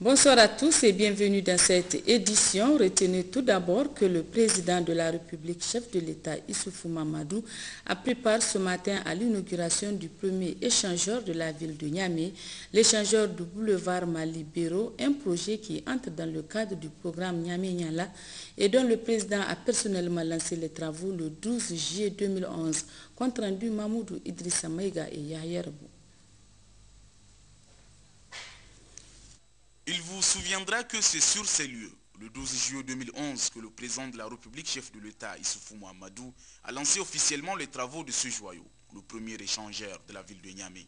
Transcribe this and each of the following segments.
Bonsoir à tous et bienvenue dans cette édition. Retenez tout d'abord que le président de la République, chef de l'État Issoufou Mamadou, a pris part ce matin à l'inauguration du premier échangeur de la ville de Niamey, l'échangeur du boulevard Mali-Béro, un projet qui entre dans le cadre du programme Niamey-Niala et dont le président a personnellement lancé les travaux le 12 juillet 2011. Compte rendu Mamoudou Idrissa Maïga et Yahya Rabou. Il vous souviendra que c'est sur ces lieux, le 12 juillet 2011, que le président de la République, chef de l'État Issoufou Mamadou, a lancé officiellement les travaux de ce joyau, le premier échangeur de la ville de Niamey.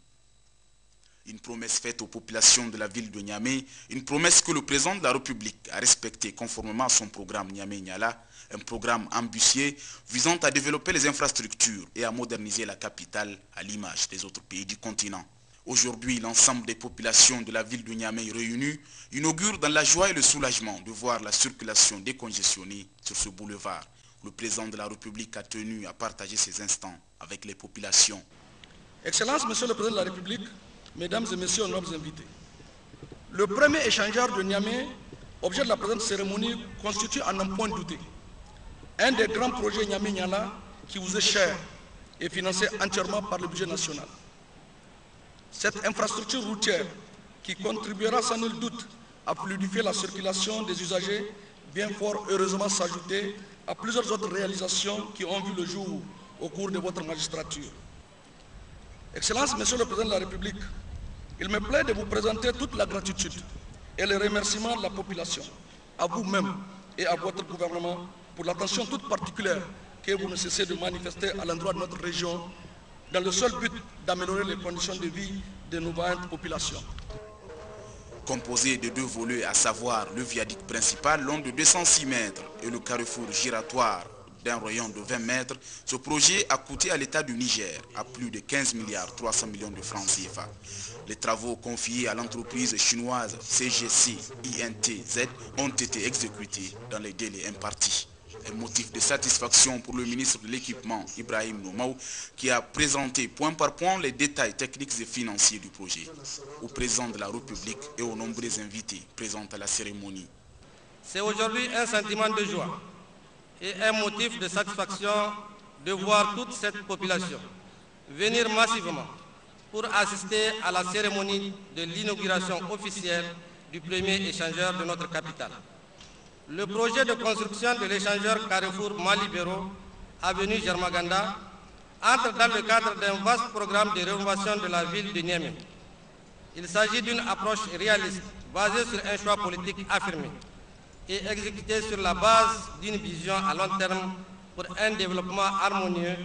Une promesse faite aux populations de la ville de Niamey, une promesse que le président de la République a respectée conformément à son programme Niamey-Niala, un programme ambitieux visant à développer les infrastructures et à moderniser la capitale à l'image des autres pays du continent. Aujourd'hui, l'ensemble des populations de la ville de Niamey réunies inaugure dans la joie et le soulagement de voir la circulation décongestionnée sur ce boulevard. Le président de la République a tenu à partager ces instants avec les populations. Excellences, Monsieur le Président de la République, Mesdames et Messieurs, honorables invités. Le premier échangeur de Niamey, objet de la présente cérémonie, constitue en un point douté un des grands projets Niamey-Niala qui vous est cher et financé entièrement par le budget national. Cette infrastructure routière qui contribuera sans nul doute à fluidifier la circulation des usagers vient fort heureusement s'ajouter à plusieurs autres réalisations qui ont vu le jour au cours de votre magistrature. Excellences, Monsieur le Président de la République, il me plaît de vous présenter toute la gratitude et les remerciements de la population, à vous-même et à votre gouvernement pour l'attention toute particulière que vous ne cessez de manifester à l'endroit de notre région dans le seul but d'améliorer les conditions de vie de nos vaillantes populations. Composé de deux volets, à savoir le viaduc principal long de 206 mètres et le carrefour giratoire d'un rayon de 20 mètres, ce projet a coûté à l'État du Niger à plus de 15 milliards 300 millions de francs CFA. Les travaux confiés à l'entreprise chinoise CGC INTZ ont été exécutés dans les délais impartis. Un motif de satisfaction pour le ministre de l'Équipement, Ibrahim Noumaou, qui a présenté point par point les détails techniques et financiers du projet au président de la République et aux nombreux invités présents à la cérémonie. C'est aujourd'hui un sentiment de joie et un motif de satisfaction de voir toute cette population venir massivement pour assister à la cérémonie de l'inauguration officielle du premier échangeur de notre capitale. Le projet de construction de l'échangeur Carrefour Mali-Béro, avenue Germaganda, entre dans le cadre d'un vaste programme de rénovation de la ville de Niamey. Il s'agit d'une approche réaliste, basée sur un choix politique affirmé et exécuté sur la base d'une vision à long terme pour un développement harmonieux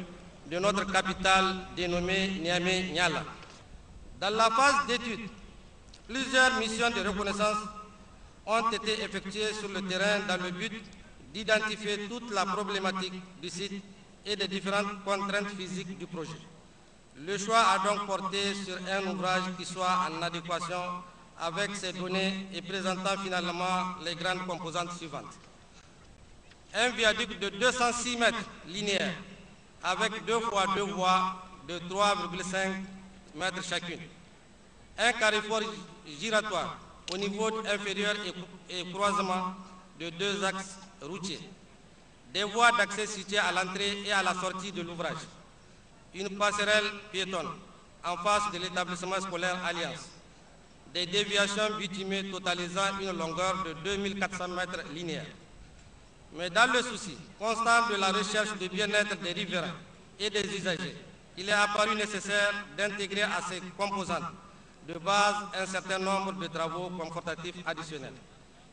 de notre capitale dénommée Niamey-Niala. Dans la phase d'étude, plusieurs missions de reconnaissance ont été effectuées sur le terrain dans le but d'identifier toute la problématique du site et des différentes contraintes physiques du projet. Le choix a donc porté sur un ouvrage qui soit en adéquation avec ces données et présentant finalement les grandes composantes suivantes. Un viaduc de 206 mètres linéaires avec 2 fois 2 voies de 3,5 mètres chacune. Un carrefour giratoire au niveau inférieur et croisement de 2 axes routiers. Des voies d'accès situées à l'entrée et à la sortie de l'ouvrage. Une passerelle piétonne en face de l'établissement scolaire Alliance. Des déviations bitumées totalisant une longueur de 2400 mètres linéaires. Mais dans le souci constant de la recherche de bien-être des riverains et des usagers, il est apparu nécessaire d'intégrer à ces composantes de base un certain nombre de travaux confortatifs additionnels.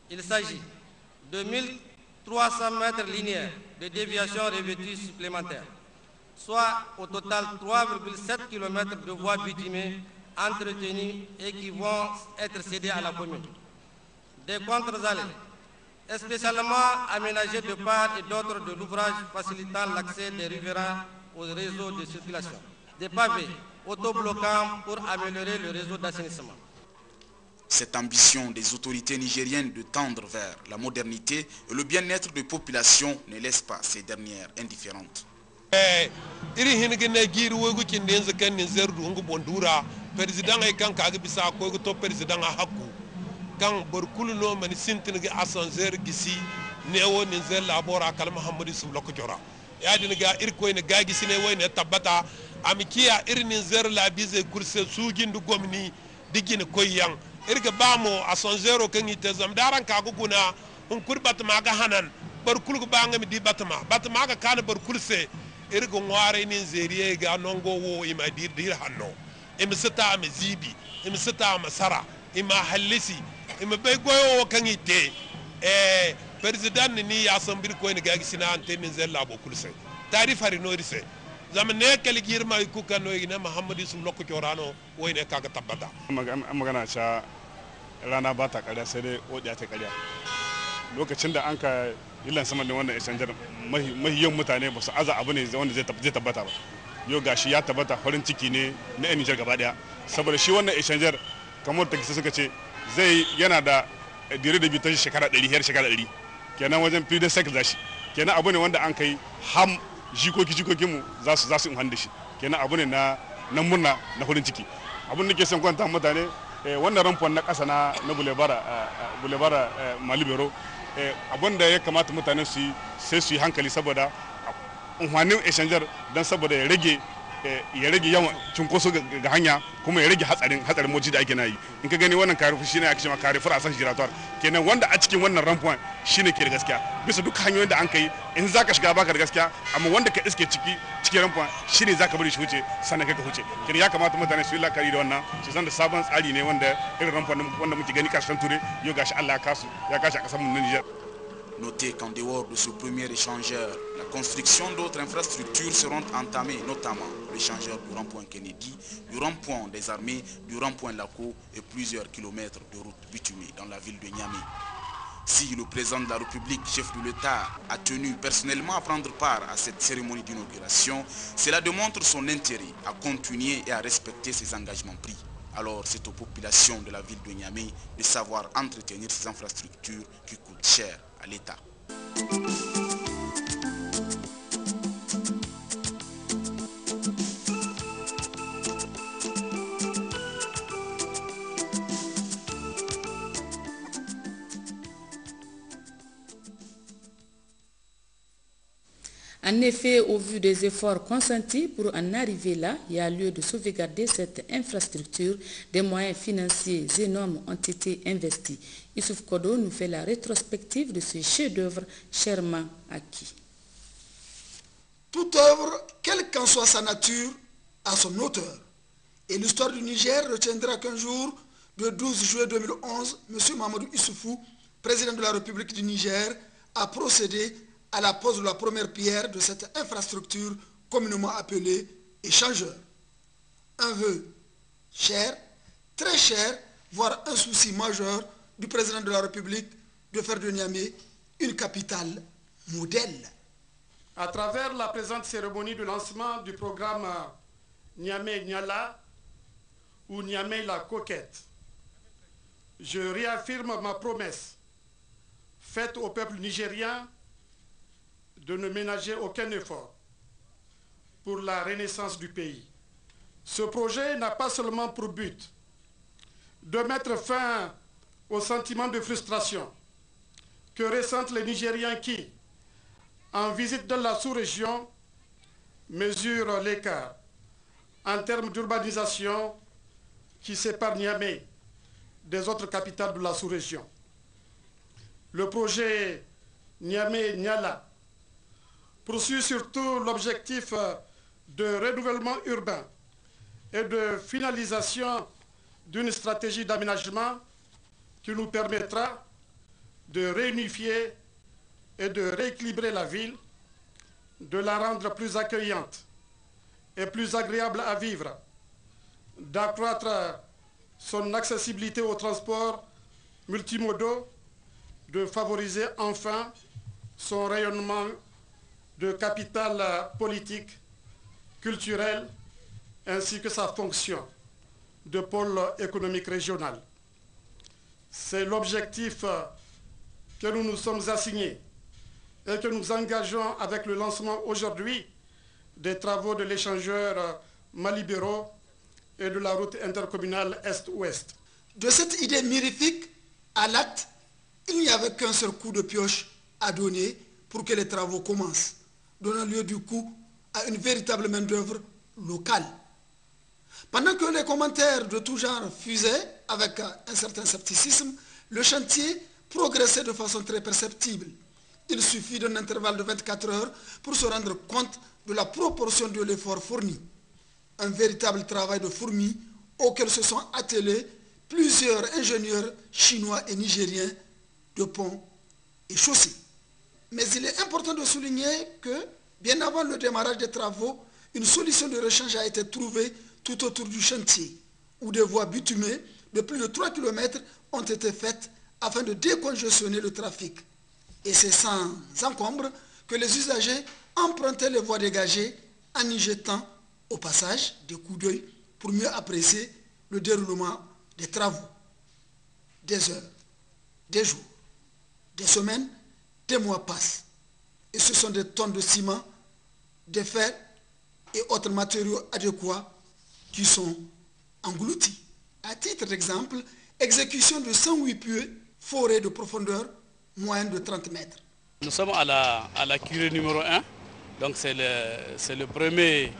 Il s'agit de 1300 mètres linéaires de déviation revêtue supplémentaires, soit au total 3,7 km de voies bitumées entretenues et qui vont être cédées à la commune. Des contre-allées, spécialement aménagées de part et d'autre de l'ouvrage facilitant l'accès des riverains au réseau de circulation. Des pavés autobloquants pour améliorer le réseau d'assainissement. Cette ambition des autorités nigériennes de tendre vers la modernité et le bien-être des populations ne laisse pas ces dernières indifférentes. kan barkulu no man sintin ga asanzer gisi newo ni zel labora kal muhammadu subhanahu jora ya din ga irko ne ga gisi ne wai ne tabbata amikiya irnin zer labize kurse sugin du gomni digin koyan irga bamo asanzero kan ite zamdaran ka guna un kurbat ma ga hanan barkul go banga mi di batma ga kana barkul se irga ngware ni zeriye ga nongo wo ima dir hanno im sita am zibi im sita am sara ima halisi ima bay goyo kan ite president ni ya sambir ko ni gagi sina anteni zella bo kulse tarif hari no rise zaman ne kali girma ku kan no ina muhammadu sallallahu alaihi wo ne kaga tabbata magana cha rana ba ta kariya sai dai odiya ta kariya lokacin da an ka illan sama da wannan exchanger mahiyan mutane ba su aza abu ne wanda zai tabbata ba yau gashi ya tabbata farin ciki ne na yan Nijar gaba daya saboda shi wannan exchanger kamar ta kisa suka ce zai yana da dire da bitan shekara 100 har shekara 100 kenan wajen fi da cycle zashi kenan abu ne wanda an kai ham jikokin mu za su in handa shi kenan abu ne na murna na farin ciki abun da ke son kwanta mutane wannan ramfon na kasa na bulebara malibero abun da ya kamata mutane su yi sai su yi hankali saboda unhwanin exchanger don saboda ya rage yawan cunkoso ga hanya kuma ya rage hatsarin moji da ake na yi in ka gani wannan karifu shine ake cewa karifur a san girator kenan wanda a cikin wannan ramfon shine ke da gaskiya bisa duk hanyoyin da an kai in zaka shiga baka da gaskiya amma wanda ka iske cikin ramfon shine zaka bari shi huce sannan kai ka huce kenan ya kamata mutane su yi lakari da wannan su san da sabon tsari ne wanda irin ramfon wanda muke gani kasashen ture yau gashi Allah ya kashi a kasar mu na Niger. Notez qu'en dehors de ce premier échangeur, la construction d'autres infrastructures seront entamées, notamment l'échangeur du rond-point Kennedy, du rond-point des armées, du rond-point Laco et plusieurs kilomètres de route bitumée dans la ville de Niamey. Si le président de la République, chef de l'État, a tenu personnellement à prendre part à cette cérémonie d'inauguration, cela démontre son intérêt à continuer et à respecter ses engagements pris. Alors c'est aux populations de la ville de Niamey de savoir entretenir ces infrastructures qui coûtent cher à l'État. En effet, au vu des efforts consentis pour en arriver là, il y a lieu de sauvegarder cette infrastructure. Des moyens financiers énormes ont été investis. Youssouf Kodo nous fait la rétrospective de ce chef-d'œuvre chèrement acquis. Toute œuvre, quelle qu'en soit sa nature, a son auteur. Et l'histoire du Niger retiendra qu'un jour, le 12 juillet 2011, M. Mamadou Issoufou, président de la République du Niger, a procédé à la pose de la première pierre de cette infrastructure communément appelée échangeur. Un vœu cher, très cher, voire un souci majeur du président de la République de faire de Niamey une capitale modèle. À travers la présente cérémonie de lancement du programme Niamey-Niala ou Niamey la coquette, je réaffirme ma promesse faite au peuple nigérien de ne ménager aucun effort pour la renaissance du pays. Ce projet n'a pas seulement pour but de mettre fin au sentiment de frustration que ressentent les Nigériens qui, en visite dans la sous-région, mesurent l'écart en termes d'urbanisation qui sépare Niamey des autres capitales de la sous-région. Le projet Niamey-Niala poursuit surtout l'objectif de renouvellement urbain et de finalisation d'une stratégie d'aménagement qui nous permettra de réunifier et de rééquilibrer la ville, de la rendre plus accueillante et plus agréable à vivre, d'accroître son accessibilité aux transports multimodaux, de favoriser enfin son rayonnement de capitale politique, culturelle, ainsi que sa fonction de pôle économique régional. C'est l'objectif que nous nous sommes assignés et que nous engageons avec le lancement aujourd'hui des travaux de l'échangeur Malibéro et de la route intercommunale Est-Ouest. De cette idée mirifique À l'acte, il n'y avait qu'un seul coup de pioche à donner pour que les travaux commencent, donnant lieu du coup à une véritable main-d'œuvre locale. Pendant que les commentaires de tout genre fusaient avec un certain scepticisme, le chantier progressait de façon très perceptible. Il suffit d'un intervalle de 24 heures pour se rendre compte de la proportion de l'effort fourni. Un véritable travail de fourmi auquel se sont attelés plusieurs ingénieurs chinois et nigériens de ponts et chaussées. Mais il est important de souligner que, bien avant le démarrage des travaux, une solution de rechange a été trouvée tout autour du chantier, où des voies bitumées de plus de 3 km ont été faites afin de décongestionner le trafic. Et c'est sans encombre que les usagers empruntaient les voies dégagées en y jetant au passage des coups d'œil pour mieux apprécier le déroulement des travaux. Des heures, des jours, des semaines, des mois passent. Et ce sont des tonnes de ciment, de fer et autres matériaux adéquats qui sont engloutis. À titre d'exemple, exécution de 108 puits forés de profondeur moyenne de 30 mètres. Nous sommes à la curée numéro 1, donc c'est le premier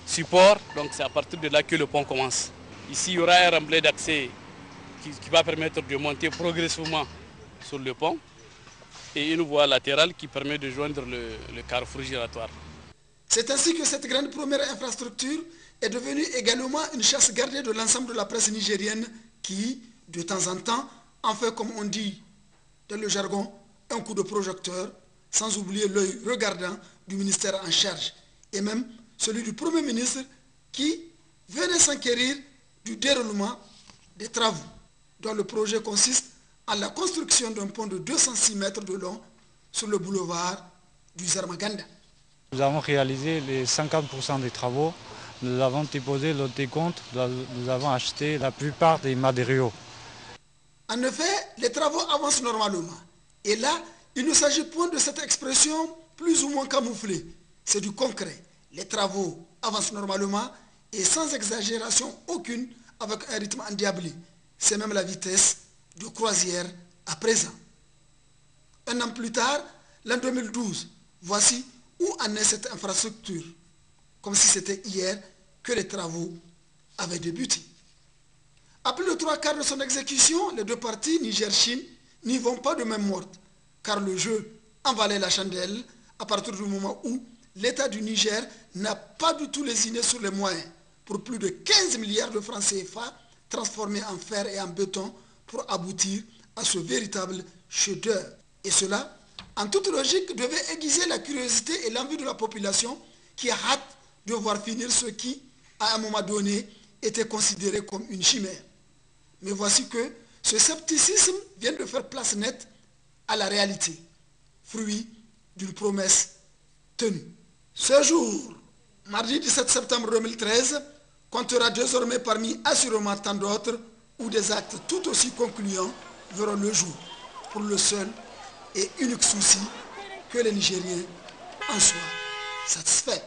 support, donc c'est à partir de là que le pont commence. Ici, il y aura un remblai d'accès qui va permettre de monter progressivement sur le pont et une voie latérale qui permet de joindre le carrefour giratoire. C'est ainsi que cette grande première infrastructure est devenue également une chasse gardée de l'ensemble de la presse nigérienne qui, de temps en temps, en fait, comme on dit dans le jargon, un coup de projecteur, sans oublier l'œil regardant du ministère en charge, et même celui du Premier ministre qui venait s'enquérir du déroulement des travaux, dont le projet consiste en la construction d'un pont de 206 mètres de long sur le boulevard du Zarmaganda. Nous avons réalisé les 50% des travaux, nous avons déposé le décompte, nous avons acheté la plupart des matériaux. En effet, les travaux avancent normalement. Et là, il ne s'agit point de cette expression plus ou moins camouflée. C'est du concret. Les travaux avancent normalement et sans exagération aucune, avec un rythme endiablé. C'est même la vitesse de croisière à présent. Un an plus tard, l'an 2012, voici où en est cette infrastructure, comme si c'était hier que les travaux avaient débuté. À plus de 3/4 de son exécution, les deux parties, Niger-Chine, n'y vont pas de même morte, car le jeu en valait la chandelle à partir du moment où l'État du Niger n'a pas du tout lésiné sur les moyens pour plus de 15 milliards de francs CFA transformés en fer et en béton pour aboutir à ce véritable chef-d'œuvre. Et cela, en toute logique, devait aiguiser la curiosité et l'envie de la population qui a hâte de voir finir ce qui, à un moment donné, était considéré comme une chimère. Mais voici que ce scepticisme vient de faire place nette à la réalité, fruit d'une promesse tenue. Ce jour, mardi 17 septembre 2013, comptera désormais parmi assurément tant d'autres où des actes tout aussi concluants verront le jour pour le seul et unique souci que les Nigériens en soient satisfaits.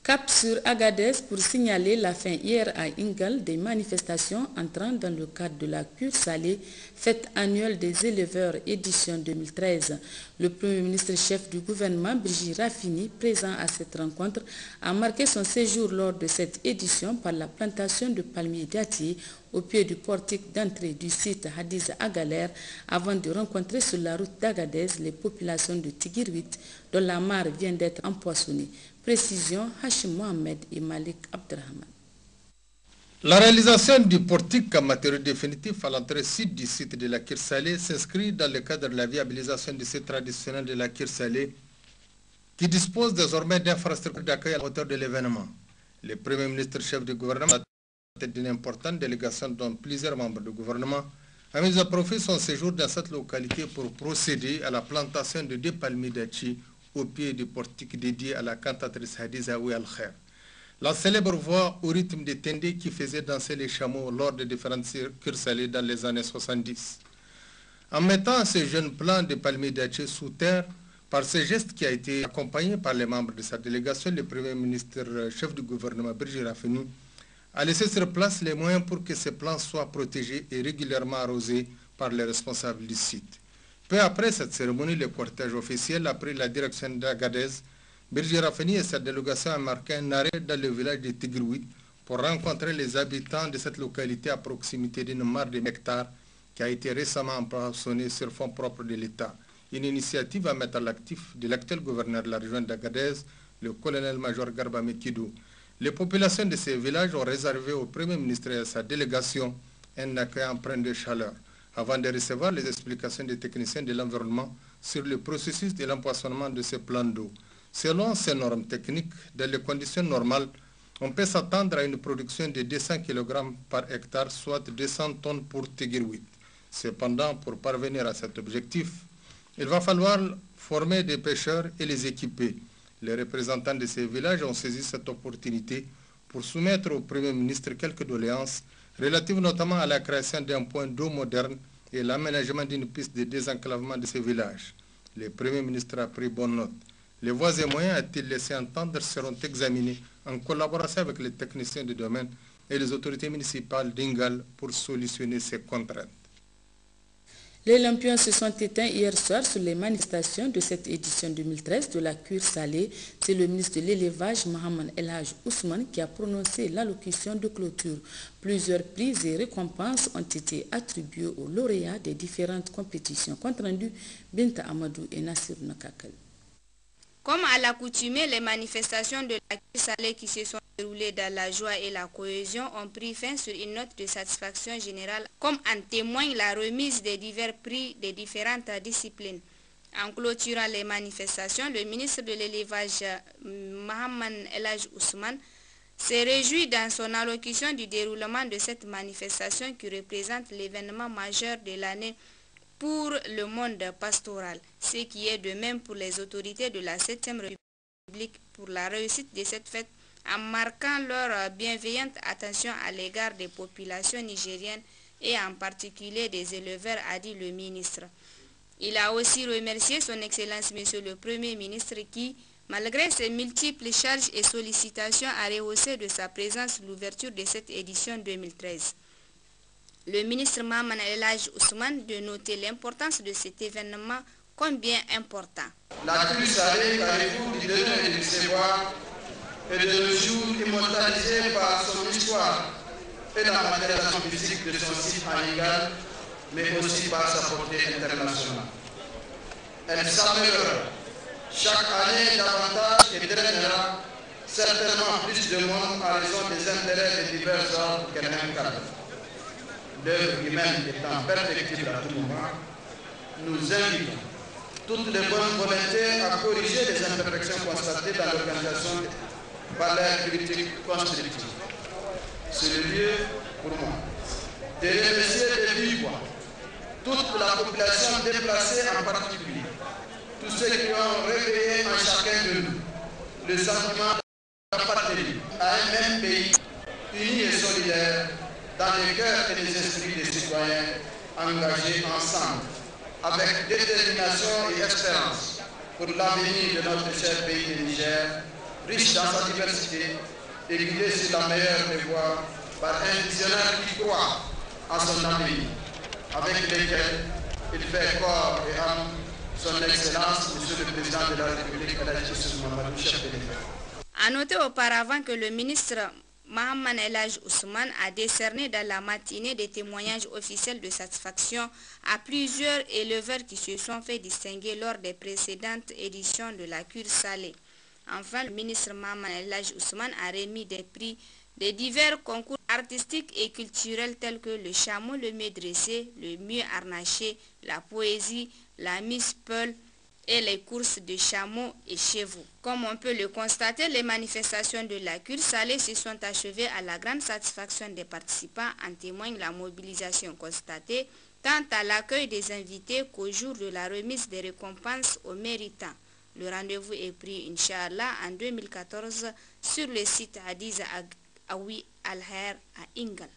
Cap sur Agadez pour signaler la fin hier à Ingal des manifestations entrant dans le cadre de la cure salée, fête annuelle des éleveurs édition 2013. Le Premier ministre chef du gouvernement, Brigitte Raffini, présent à cette rencontre, a marqué son séjour lors de cette édition par la plantation de palmiers dattiers au pied du portique d'entrée du site Hadiz Agaler avant de rencontrer sur la route d'Agadez les populations de Tigirwit dont la mare vient d'être empoisonnée. Précision, Hachim Mohamed et Malik Abdrahman. La réalisation du portique comme matériau définitif à l'entrée sud du site de la Kir Saleh s'inscrit dans le cadre de la viabilisation du site traditionnel de la Kir Saleh qui dispose désormais d'infrastructures d'accueil à la hauteur de l'événement. Le Premier ministre chef du gouvernement, à la tête d'une importante délégation dont plusieurs membres du gouvernement, a mis à profit son séjour dans cette localité pour procéder à la plantation de 2 palmiers dattiers au pied du portique dédié à la cantatrice Hadiza Ouy Al-Khair. La célèbre voix au rythme des tendés qui faisait danser les chameaux lors de différentes cures salées dans les années 70. En mettant ce jeune plant de palmiers dattiers sous terre, par ce geste qui a été accompagné par les membres de sa délégation, le Premier ministre chef du gouvernement Brigitte Raffini a laissé sur place les moyens pour que ces plants soient protégés et régulièrement arrosés par les responsables du site. Peu après cette cérémonie, le cortège officiel a pris la direction d'Agadez. Birji Rafeni et sa délégation ont marqué un arrêt dans le village de Tigrouit pour rencontrer les habitants de cette localité à proximité d'une mare de hectares qui a été récemment empoisonnée sur fonds propres de l'État. Une initiative à mettre à l'actif de l'actuel gouverneur de la région d'Agadez, le colonel-major Garba Mekidou. Les populations de ces villages ont réservé au Premier ministre et à sa délégation un accueil empreint de chaleur, avant de recevoir les explications des techniciens de l'environnement sur le processus de l'empoisonnement de ces plans d'eau. Selon ces normes techniques, dans les conditions normales, on peut s'attendre à une production de 200 kg par hectare, soit 200 tonnes pour Tigrouit. Cependant, pour parvenir à cet objectif, il va falloir former des pêcheurs et les équiper. Les représentants de ces villages ont saisi cette opportunité pour soumettre au Premier ministre quelques doléances relatives notamment à la création d'un point d'eau moderne et l'aménagement d'une piste de désenclavement de ces villages. Le Premier ministre a pris bonne note. Les voies et moyens, a-t-il laissé entendre, seront examinés en collaboration avec les techniciens du domaine et les autorités municipales d'Ingal pour solutionner ces contraintes. Les lampions se sont éteints hier soir sur les manifestations de cette édition 2013 de la cure salée. C'est le ministre de l'élevage, Mohamed El Hadj Ousmane, qui a prononcé l'allocution de clôture. Plusieurs prix et récompenses ont été attribués aux lauréats des différentes compétitions. Compte rendu, Binta Amadou et Nassir Nakakal. Comme à l'accoutumée, les manifestations de la cure salée qui se sont déroulées dans la joie et la cohésion ont pris fin sur une note de satisfaction générale, comme en témoigne la remise des divers prix des différentes disciplines. En clôturant les manifestations, le ministre de l'élevage, Mohamed El Hadj Ousmane, s'est réjoui dans son allocution du déroulement de cette manifestation qui représente l'événement majeur de l'année pour le monde pastoral, ce qui est de même pour les autorités de la 7e République pour la réussite de cette fête, en marquant leur bienveillante attention à l'égard des populations nigériennes et en particulier des éleveurs, a dit le ministre. Il a aussi remercié son Excellence Monsieur le Premier ministre qui, malgré ses multiples charges et sollicitations, a rehaussé de sa présence l'ouverture de cette édition 2013. Le ministre Mohamed El Hadj Ousmane de noter l'importance de cet événement combien important. La cure salée, carrefour du donner et du recevoir, est de nos jours immortalisée par son histoire et la matérialisation physique de son site à Ingal, mais aussi par sa portée internationale. Elle s'améliore chaque année davantage et drainera certainement plus de monde à raison des intérêts de divers ordres qu'elle incarne. L'œuvre humaine étant perfectible à tout moment, nous invitons toutes les bonnes volontés à corriger les imperfections constatées dans l'organisation par l'air critique constructive. C'est le lieu pour moi de remercier de vive voix toute la population déplacée en particulier, tous ceux qui ont réveillé en chacun de nous le sentiment d'appartenir à un même pays uni et solidaire dans les cœurs et les esprits des citoyens engagés ensemble avec détermination et espérance pour l'avenir de notre cher pays du Niger, riche dans sa diversité et guidé sur la meilleure des voies par un visionnaire qui croit en son avenir, avec lesquels il fait corps et âme son Excellence, Monsieur le Président de la République, El Hadj Ousmane, chef de l'État. A noter auparavant que le ministre Mohamed El Hadj Ousmane a décerné dans la matinée des témoignages officiels de satisfaction à plusieurs éleveurs qui se sont fait distinguer lors des précédentes éditions de la cure salée. Enfin, le ministre Mohamed El Hadj Ousmane a remis des prix des divers concours artistiques et culturels tels que le chameau le mieux dressé, le mieux harnaché, la poésie, la Miss Pearl et les courses de chameaux et chevaux. Comme on peut le constater, les manifestations de la cure salée se sont achevées à la grande satisfaction des participants, en témoigne la mobilisation constatée tant à l'accueil des invités qu'au jour de la remise des récompenses aux méritants. Le rendez-vous est pris, Inch'Allah, en 2014 sur le site Hadiza Awi Al-Her à Ingal.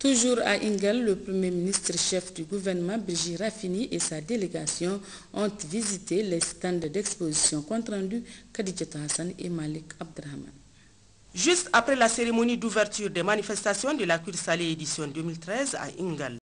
Toujours à Ingal, le Premier ministre chef du gouvernement, Brigitte Raffini, et sa délégation ont visité les stands d'exposition compte rendu Khadijata Hassan et Malik Abdrahman. Juste après la cérémonie d'ouverture des manifestations de la Cure Salée édition 2013 à Ingal,